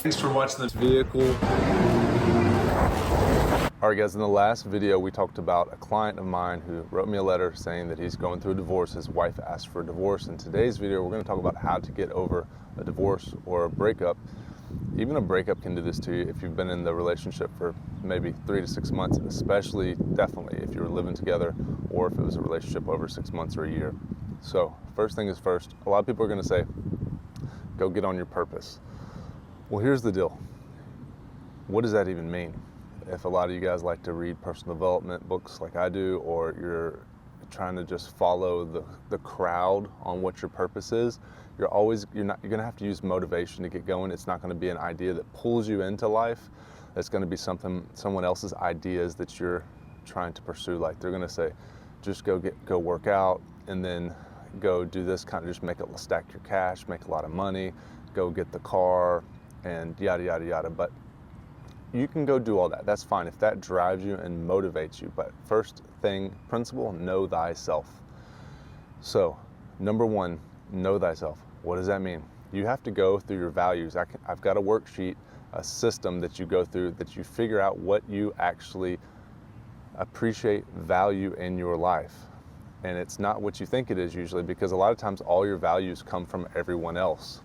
Thanks for watching this vehicle. All right, guys, in the last video, we talked about a client of mine who wrote me a letter saying that he's going through a divorce. His wife asked for a divorce. In today's video, we're going to talk about how to get over a divorce or a breakup. Even a breakup can do this to you if you've been in the relationship for maybe 3 to 6 months, especially definitely if you were living together or if it was a relationship over 6 months or a year. So first thing is first, a lot of people are going to say, go get on your purpose. Well, here's the deal. What does that even mean? If a lot of you guys like to read personal development books like I do, or you're trying to just follow the crowd on what your purpose is, you're gonna have to use motivation to get going. It's not gonna be an idea that pulls you into life. It's gonna be someone else's ideas that you're trying to pursue. Like they're gonna say, just go work out, and then go do this kind of, just stack your cash, make a lot of money, go get the car, and yada, yada, yada. But you can go do all that. That's fine if that drives you and motivates you. But first thing, principle, know thyself. So number one, know thyself. What does that mean? You have to go through your values. I've got a worksheet, a system that you go through, that you figure out what you actually appreciate, value in your life. And it's not what you think it is usually, because a lot of times all your values come from everyone else.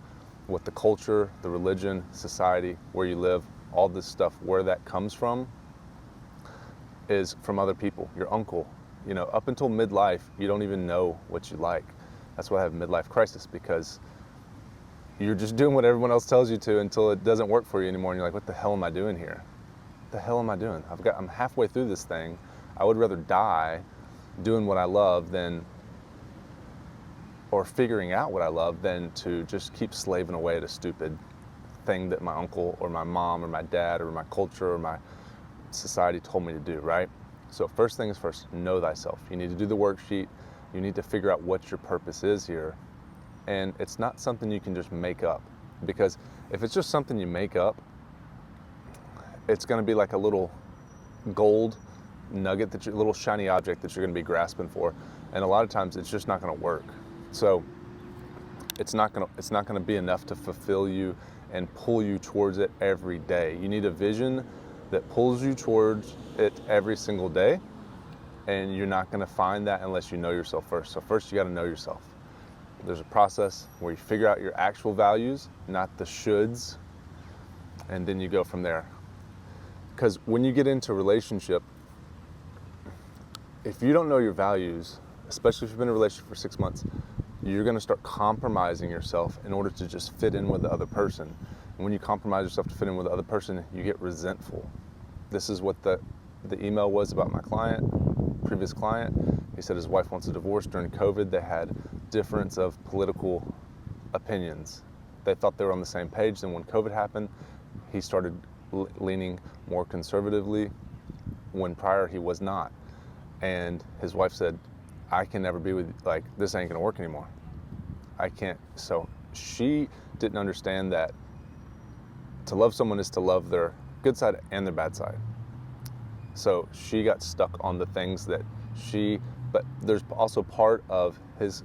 What the culture, the religion, society, where you live, all this stuff, where that comes from is from other people. Your uncle, up until midlife, you don't even know what you like. That's why I have midlife crisis, because you're just doing what everyone else tells you to until it doesn't work for you anymore. And you're like, what the hell am I doing here? What the hell am I doing? I'm halfway through this thing. I would rather die doing what I love or figuring out what I love than to just keep slaving away at a stupid thing that my uncle or my mom or my dad or my culture or my society told me to do, right? So first thing is first, know thyself. You need to do the worksheet. You need to figure out what your purpose is here. And it's not something you can just make up, because if it's just something you make up, it's going to be like a little gold nugget, a little shiny object that you're going to be grasping for. And a lot of times it's just not going to work. So it's not going to be enough to fulfill you and pull you towards it every day. You need a vision that pulls you towards it every single day, and you're not going to find that unless you know yourself first. So first you got to know yourself. There's a process where you figure out your actual values, not the shoulds, and then you go from there. Because when you get into a relationship, if you don't know your values, especially if you've been in a relationship for 6 months, you're going to start compromising yourself in order to just fit in with the other person. And when you compromise yourself to fit in with the other person, you get resentful. This is what the email was about my previous client. He said his wife wants a divorce. During COVID, they had difference of political opinions. They thought they were on the same page. Then when COVID happened, he started leaning more conservatively when prior he was not. And his wife said, I can never be with you. Like, this ain't gonna work anymore. I can't. So she didn't understand that to love someone is to love their good side and their bad side. So she got stuck on the things that but there's also part of his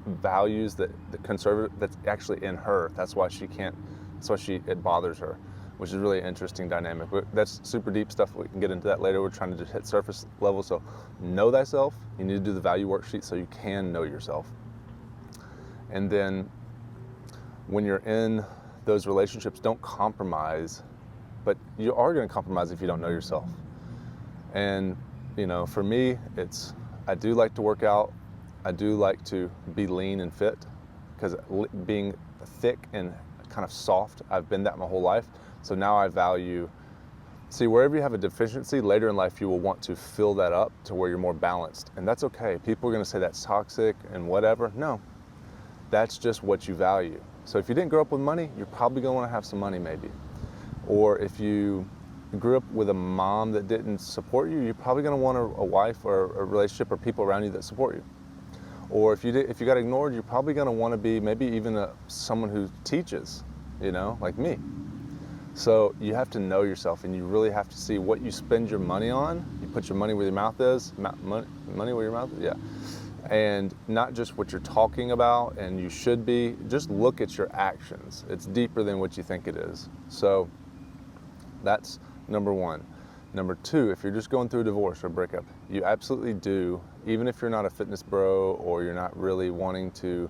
values the conservative, that's actually in her. That's why it bothers her, which is really interesting dynamic. But that's super deep stuff. We can get into that later. We're trying to just hit surface level. So know thyself. You need to do the value worksheet so you can know yourself. And then when you're in those relationships, don't compromise, but you are going to compromise if you don't know yourself. And, for me, I do like to work out. I do like to be lean and fit, because being thick and kind of soft, I've been that my whole life. So now I value, wherever you have a deficiency, later in life you will want to fill that up to where you're more balanced. And that's okay. People are going to say that's toxic and whatever. No, that's just what you value. So if you didn't grow up with money, you're probably going to want to have some money maybe. Or if you grew up with a mom that didn't support you, you're probably going to want a wife or a relationship or people around you that support you. Or if you got ignored, you're probably going to want to be maybe even someone who teaches, like me. So you have to know yourself, and you really have to see what you spend your money on. You put your money where your mouth is. Money where your mouth is, yeah. And not just what you're talking about and you should be, just look at your actions. It's deeper than what you think it is. So that's number one. Number two, if you're just going through a divorce or a breakup, you absolutely do, even if you're not a fitness bro or you're not really wanting to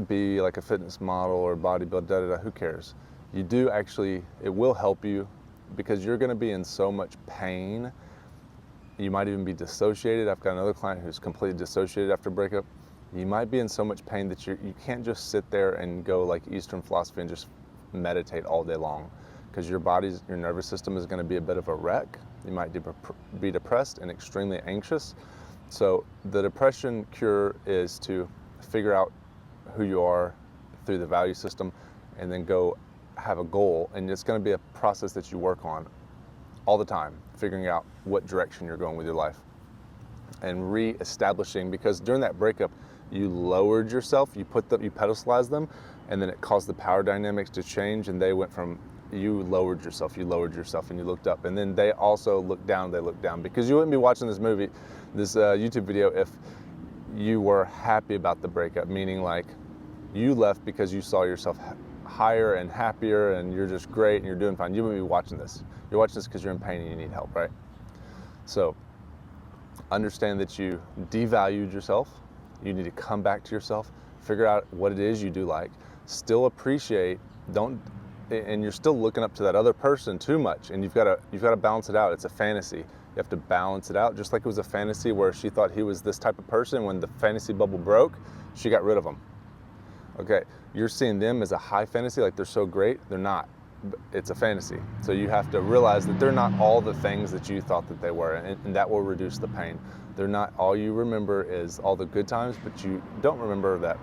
be like a fitness model or bodybuilder, who cares? You do actually, it will help you because you're gonna be in so much pain. You might even be dissociated. I've got another client who's completely dissociated after breakup. You might be in so much pain that you can't just sit there and go like Eastern philosophy and just meditate all day long, because your nervous system is going to be a bit of a wreck. You might be depressed and extremely anxious. So the depression cure is to figure out who you are through the value system and then go have a goal. And it's going to be a process that you work on all the time, figuring out what direction you're going with your life and re-establishing, because during that breakup, you lowered yourself, you pedestalized them, and then it caused the power dynamics to change, and they went from you lowered yourself, and you looked up, and then they also looked down, because you wouldn't be watching this YouTube video if you were happy about the breakup, meaning like you left because you saw yourself higher and happier and you're just great and you're doing fine. You wouldn't be watching this. You're watching this because you're in pain and you need help, right? So understand that you devalued yourself. You need to come back to yourself, figure out what it is you do like, still appreciate, and you're still looking up to that other person too much, and you've got to balance it out. It's a fantasy. You have to balance it out, just like it was a fantasy where she thought he was this type of person. When the fantasy bubble broke, she got rid of him. Okay, you're seeing them as a high fantasy, like they're so great. They're not. It's a fantasy. So you have to realize that they're not all the things that you thought that they were, and that will reduce the pain. They're not all you remember is all the good times, but you don't remember that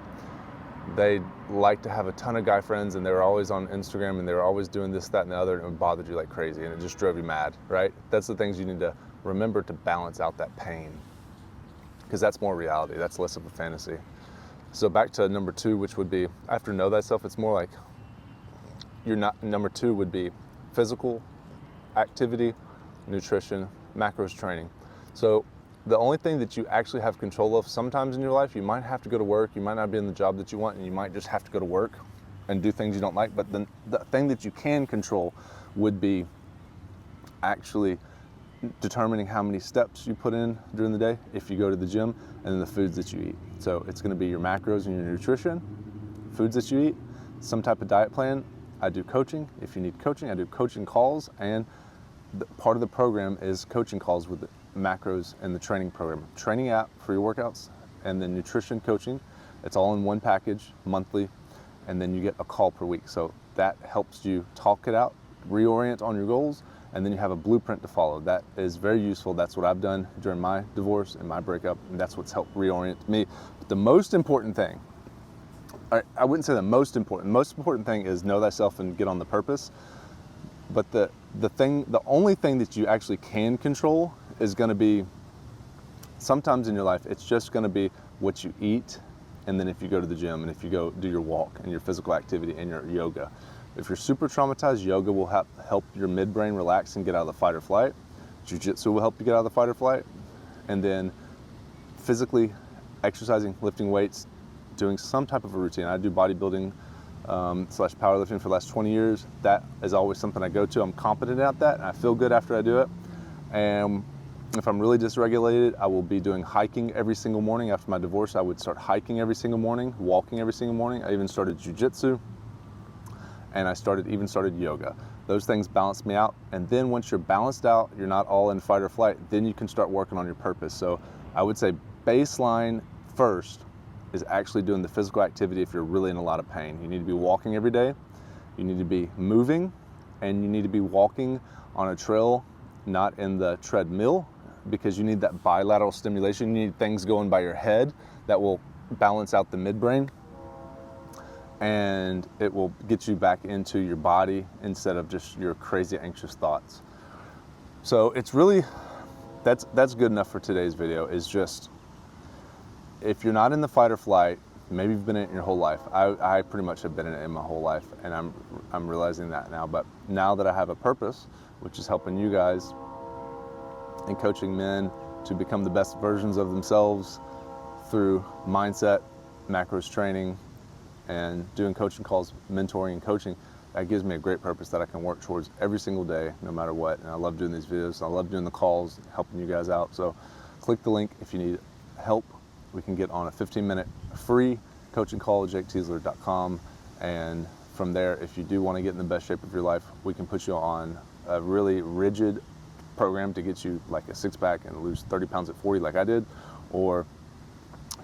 they like to have a ton of guy friends and they were always on Instagram and they were always doing this, that, and the other, and it bothered you like crazy and it just drove you mad, right? That's the things you need to remember to balance out that pain, because that's more reality. That's less of a fantasy. So back to number two, which would be after know thyself, it's more like number two would be physical activity, nutrition, macros training. So the only thing that you actually have control of sometimes in your life, you might have to go to work, you might not be in the job that you want, and you might just have to go to work and do things you don't like. But then the thing that you can control would be actually determining how many steps you put in during the day if you go to the gym, and then the foods that you eat. So it's going to be your macros and your nutrition, foods that you eat, some type of diet plan. I do coaching. If you need coaching, I do coaching calls, and part of the program is coaching calls with the macros and the training program. Training app for your workouts, and then nutrition coaching. It's all in one package monthly, and then you get a call per week. So that helps you talk it out, reorient on your goals, and then you have a blueprint to follow. That is very useful. That's what I've done during my divorce and my breakup, and that's what's helped reorient me. But the most important thing, I wouldn't say the most important thing is know thyself and get on the purpose. But the only thing that you actually can control is going to be, sometimes in your life, it's just going to be what you eat, and then if you go to the gym, and if you go do your walk and your physical activity and your yoga. If you're super traumatized, yoga will help your midbrain relax and get out of the fight or flight. Jiu-jitsu will help you get out of the fight or flight. And then physically exercising, lifting weights, doing some type of a routine. I do bodybuilding / powerlifting for the last 20 years. That is always something I go to. I'm competent at that, and I feel good after I do it. And if I'm really dysregulated, I will be doing hiking every single morning. After my divorce, I would start hiking every single morning, walking every single morning. I even started jiu-jitsu, and I even started yoga. Those things balance me out. And then once you're balanced out, you're not all in fight or flight, then you can start working on your purpose. So I would say baseline first is actually doing the physical activity if you're really in a lot of pain. You need to be walking every day. You need to be moving, and you need to be walking on a trail, not in the treadmill, because you need that bilateral stimulation. You need things going by your head that will balance out the midbrain, and it will get you back into your body instead of just your crazy anxious thoughts. So it's really, that's good enough for today's video. Is just, if you're not in the fight or flight, maybe you've been in it your whole life. I pretty much have been in it in my whole life, and I'm realizing that now. But now that I have a purpose, which is helping you guys and coaching men to become the best versions of themselves through mindset, macros training, and doing coaching calls, mentoring and coaching, that gives me a great purpose that I can work towards every single day, no matter what. And I love doing these videos. I love doing the calls, helping you guys out. So click the link if you need help. We can get on a 15-minute free coaching call at jaketeasler.com. And from there, if you do want to get in the best shape of your life, we can put you on a really rigid program to get you like a six-pack and lose 30 pounds at 40 like I did, or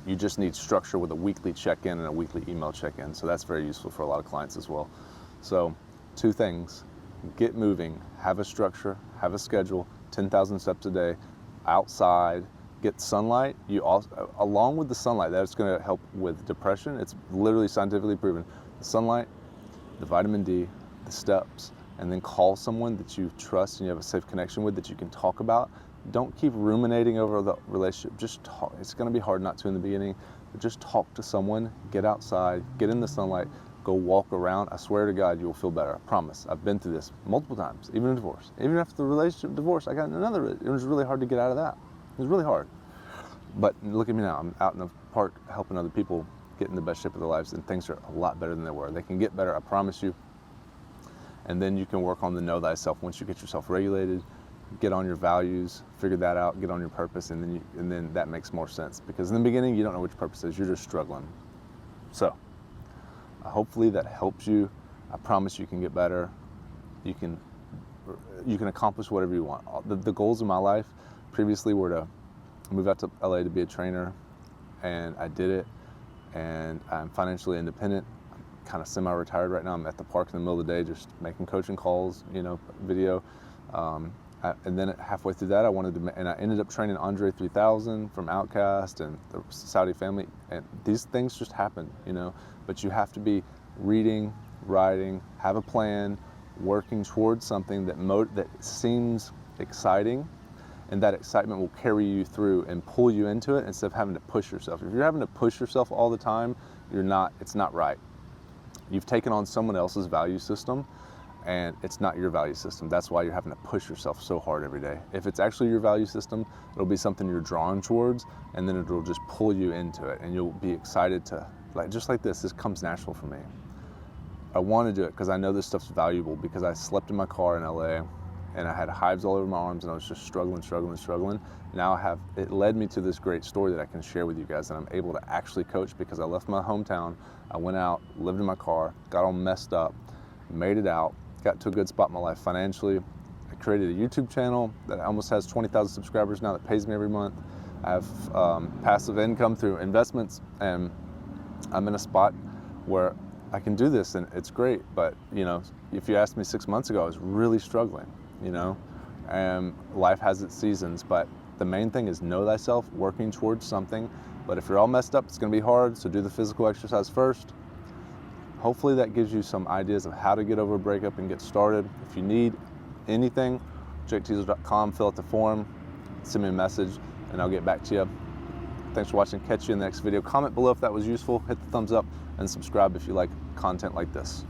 you just need structure with a weekly check-in and a weekly email check-in. So that's very useful for a lot of clients as well. So 2 things: get moving, have a structure, have a schedule, 10,000 steps a day, outside, get sunlight. You also, along with the sunlight, that's going to help with depression. It's literally scientifically proven. The sunlight, the vitamin D, the steps, and then call someone that you trust and you have a safe connection with that you can talk about. Don't keep ruminating over the relationship. Just talk. It's going to be hard not to in the beginning, but just talk to someone, get outside, get in the sunlight, go walk around. I swear to God, you will feel better. I promise. I've been through this multiple times, even in divorce. Even after the relationship divorce, I got another. It was really hard to get out of that. It was really hard. But look at me now. I'm out in the park helping other people get in the best shape of their lives, and things are a lot better than they were. They can get better, I promise you. And then you can work on the know thyself. Once you get yourself regulated, get on your values, figure that out, get on your purpose, and then that makes more sense. Because in the beginning, you don't know which purpose is. You're just struggling. So hopefully that helps you. I promise you can get better. You can accomplish whatever you want. The goals of my life previously were to move out to LA to be a trainer, and I did it, and I'm financially independent. I'm kind of semi-retired right now. I'm at the park in the middle of the day just making coaching calls, video. And then halfway through that, I ended up training Andre 3000 from Outkast and the Saudi family, and these things just happen, but you have to be reading, writing, have a plan, working towards something that seems exciting, and that excitement will carry you through and pull you into it instead of having to push yourself. If you're having to push yourself all the time, it's not right. You've taken on someone else's value system, and it's not your value system. That's why you're having to push yourself so hard every day. If it's actually your value system, it'll be something you're drawn towards, and then it'll just pull you into it, and you'll be excited to, just like this comes natural for me. I want to do it because I know this stuff's valuable, because I slept in my car in LA, and I had hives all over my arms, and I was just struggling. Now it led me to this great story that I can share with you guys, that I'm able to actually coach, because I left my hometown, I went out, lived in my car, got all messed up, made it out, got to a good spot in my life financially. I created a YouTube channel that almost has 20,000 subscribers now that pays me every month. I have passive income through investments, and I'm in a spot where I can do this, and it's great. But if you asked me 6 months ago, I was really struggling, and life has its seasons. But the main thing is know thyself, working towards something. But if you're all messed up, it's going to be hard, so do the physical exercise first. Hopefully that gives you some ideas of how to get over a breakup and get started. If you need anything, jaketeasler.com, fill out the form, send me a message, and I'll get back to you. Thanks for watching. Catch you in the next video. Comment below if that was useful, hit the thumbs up, and subscribe if you like content like this.